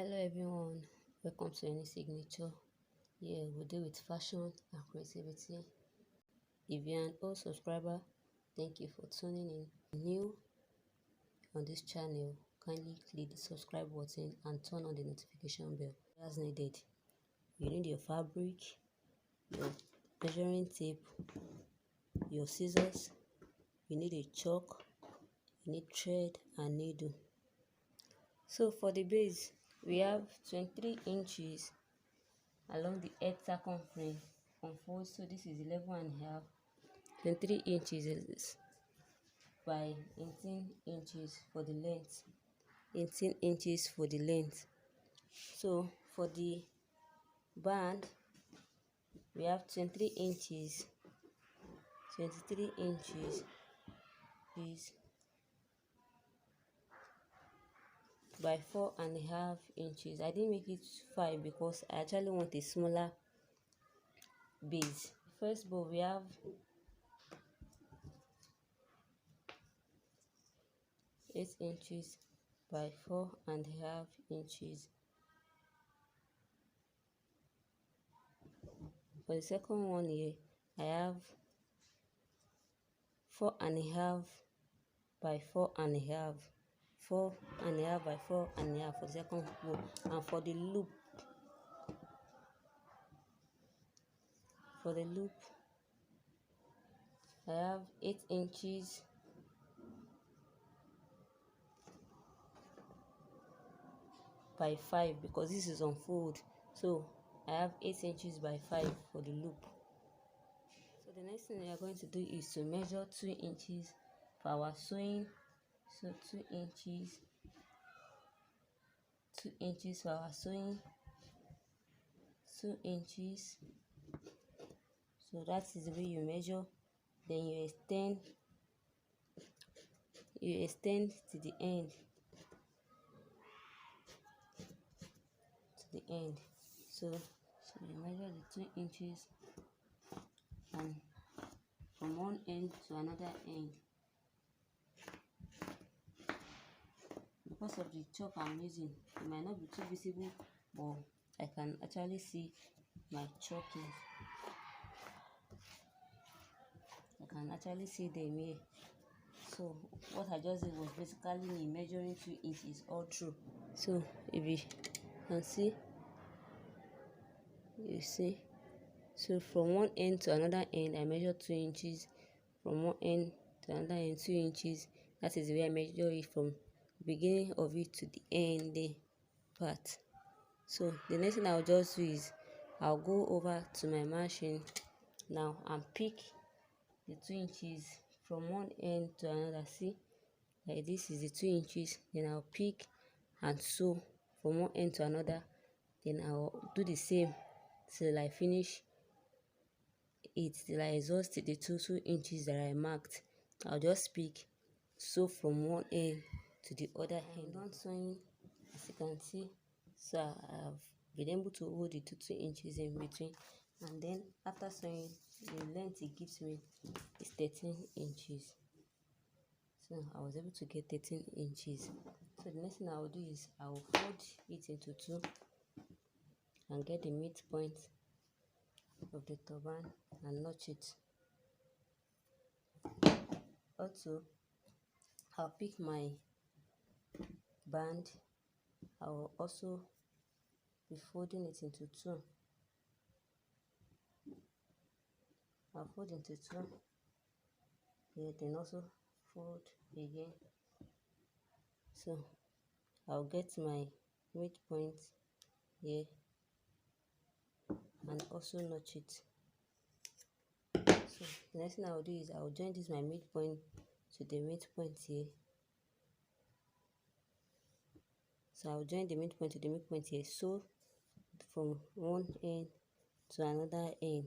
Hello everyone, welcome to Any Signature. Here we deal with fashion and creativity. If you're an old subscriber, thank you for tuning in. New on this channel, kindly click the subscribe button and turn on the notification bell. As needed, you need your fabric, your measuring tape, your scissors, you need a chalk, you need thread and needle. So for the base, we have 23 inches along the head circumference from fold. So this is 11.5. 23 inches is by 18 inches for the length. 18 inches for the length. So for the band, we have 23 inches. 23 inches is by 4.5 inches. I didn't make it 5 because I actually want a smaller base. First bow, we have 8 inches by 4.5 inches. For the second one here, I have 4.5 by 4.5. 4.5 by 4.5 for the second bow. And for the loop, I have 8 inches by 5 because this is on fold. So I have 8 inches by 5 for the loop. So the next thing we are going to do is to measure 2 inches for our sewing. So 2 inches for our sewing, 2 inches. So that is the way you measure. Then you extend to the end. So you measure the 2 inches and from one end to another end. Because of the chalk I'm using, it might not be too visible, but I can actually see my chalking. I can actually see them here. So what I just did was basically me measuring 2 inches all through. So if you can see, you see, so from one end to another end I measure 2 inches. From one end to another end 2 inches. That is the way I measure it from beginning of it to the end part. So the next thing I'll just do is I'll go over to my machine now and pick the 2 inches from one end to another. See, like this is the 2 inches. Then I'll pick and sew from one end to another. Then I'll do the same till I finish it, till I exhaust the 2 inches that I marked. I'll just pick, sew from one end to the other end. I'm done sewing, as you can see. So I've been able to hold the 2 inches in between, and then after sewing, the length it gives me is 13 inches. So I was able to get 13 inches. So the next thing I will do is I will fold it into 2 and get the midpoint of the turban and notch it. Also, I'll pick my band. I will also be folding it into 2. I'll fold into 2 here, then also fold again. So I'll get my midpoint here and also notch it. So the next thing I'll do is I'll join this my midpoint to the midpoint here. So I'll join the midpoint to the midpoint here, so from one end to another end.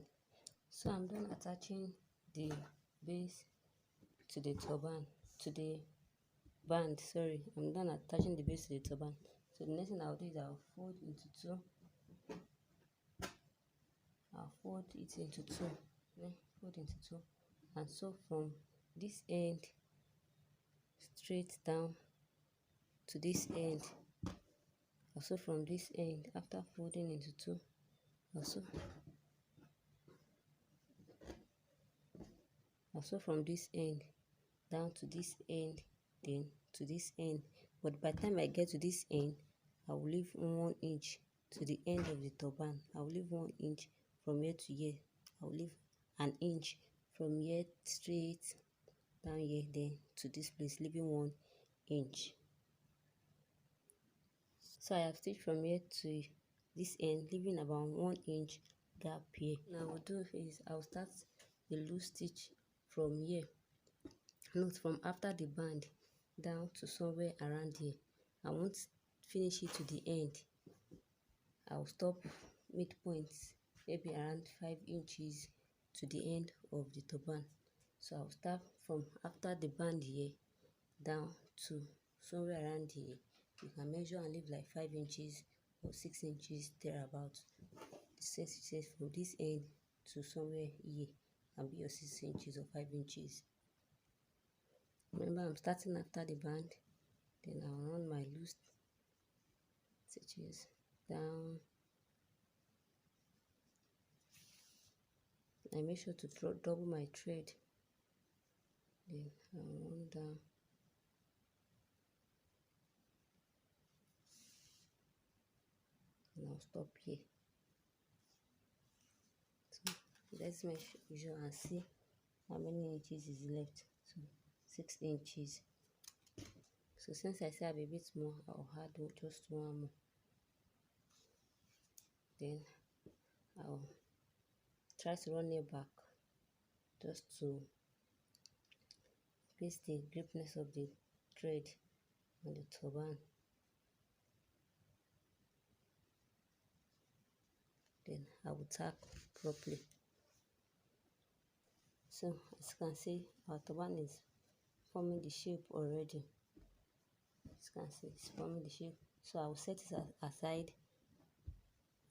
So I'm done attaching the base to the turban, to the band, sorry. I'm done attaching the base to the turban. So the next thing I'll do is I'll fold into 2. I'll fold it into 2. Fold into 2. And so from this end straight down to this end, Also from this end, after folding into two, also from this end down to this end, then to this end. But by the time I get to this end, I will leave 1 inch to the end of the turban. I will leave 1 inch from here to here. I will leave an inch from here straight down here, then to this place, leaving 1 inch. So I have stitched from here to this end, leaving about 1 inch gap here. Now I will do is I will start the loose stitch from here. Note, from after the band down to somewhere around here. I won't finish it to the end. I'll stop midpoints, maybe around 5 inches to the end of the turban. So I'll start from after the band here down to somewhere around here. You can measure and leave like 5 inches or 6 inches thereabout. The says from this end to somewhere here can be your 6 inches or 5 inches. Remember, I'm starting after the band, then I'll run my loose stitches down. I make sure to double my thread, then I'll run down and I'll stop here. So let's measure and see how many inches is left. So 6 inches. So since I still have a bit more, I'll add just one more. Then I'll try to run it back just to increase the gripness of the thread on the turban. Then I will tack properly. So as you can see, our turban is forming the shape already. As you can see, it's forming the shape. So I will set it aside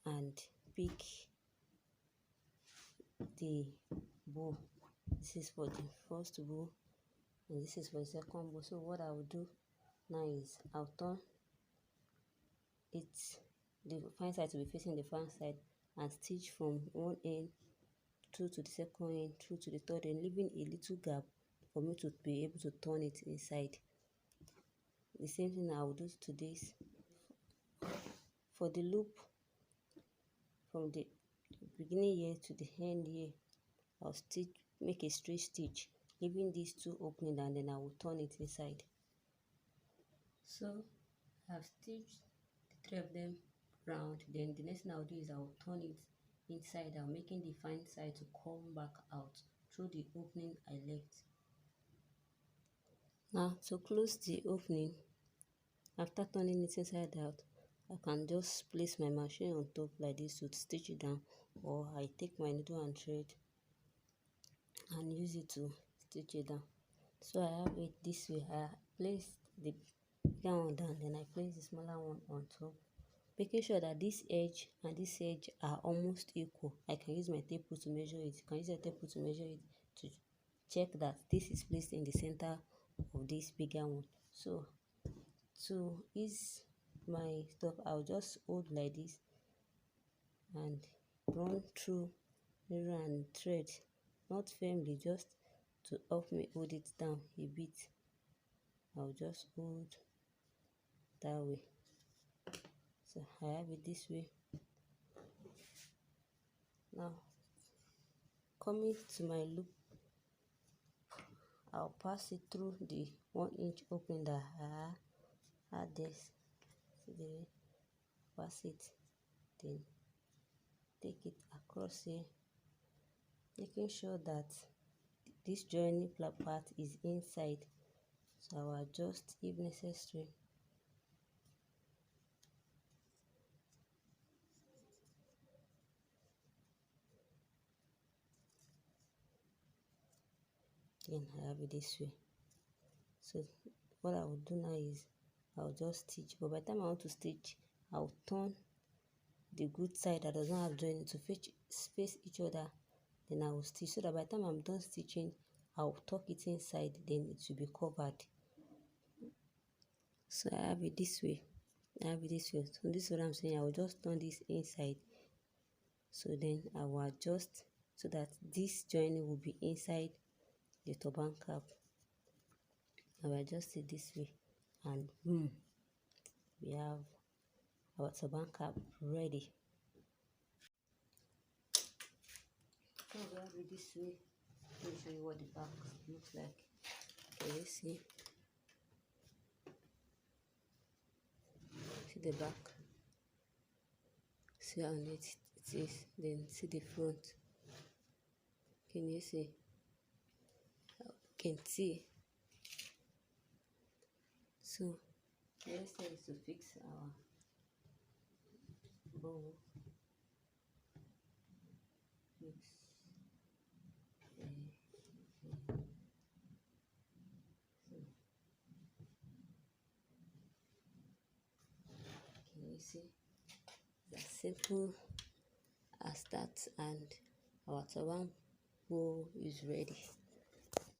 and pick the bow. This is for the first bow and this is for the second bow. So what I will do now is I'll turn it, the fine side to be facing the front side, and stitch from one end through to the second end, through to the third end, leaving a little gap for me to be able to turn it inside. The same thing I will do to this. For the loop from the beginning here to the end here, I'll make a straight stitch, leaving these two opening, and then I will turn it inside. So I've stitched the three of them round. Then the next thing I'll do is I'll turn it inside out, making the fine side to come back out through the opening I left. Now to close the opening, after turning it inside out, I can just place my machine on top like this to stitch it down, or I take my needle and thread and use it to stitch it down. So I have it this way. I place the bigger one down, then I place the smaller one on top, making sure that this edge and this edge are almost equal. I can use my tape rule to measure it. You can use a tape rule to measure it to check that this is placed in the center of this bigger one. So to ease my stuff, I'll just hold like this and run through needle and thread, not firmly, just to help me hold it down a bit. I'll just hold that way. So I have it this way. Now coming to my loop, I'll pass it through the 1 inch opening that I had this. So they pass it, then take it across here, making sure that this joining part is inside. So I will adjust if necessary. Then I have it this way. So what I will do now is I'll just stitch, but by the time I want to stitch, I'll turn the good side that does not have joining to face each other, then I will stitch, so that by the time I'm done stitching, I'll tuck it inside, then it will be covered. So I have it this way. have this way. So this is what I'm saying. I will just turn this inside, so then I will adjust so that this joining will be inside the turban cap. I will adjust it this way, and boom, we have our turban cap ready. So we have it this way. Let me show you what the back looks like. Okay, you see the back, see how neat it is, then see the front. Can you see? Can see. So the next thing is to fix our bow. Fix can you see? It's as simple as that, and our turban bow is ready.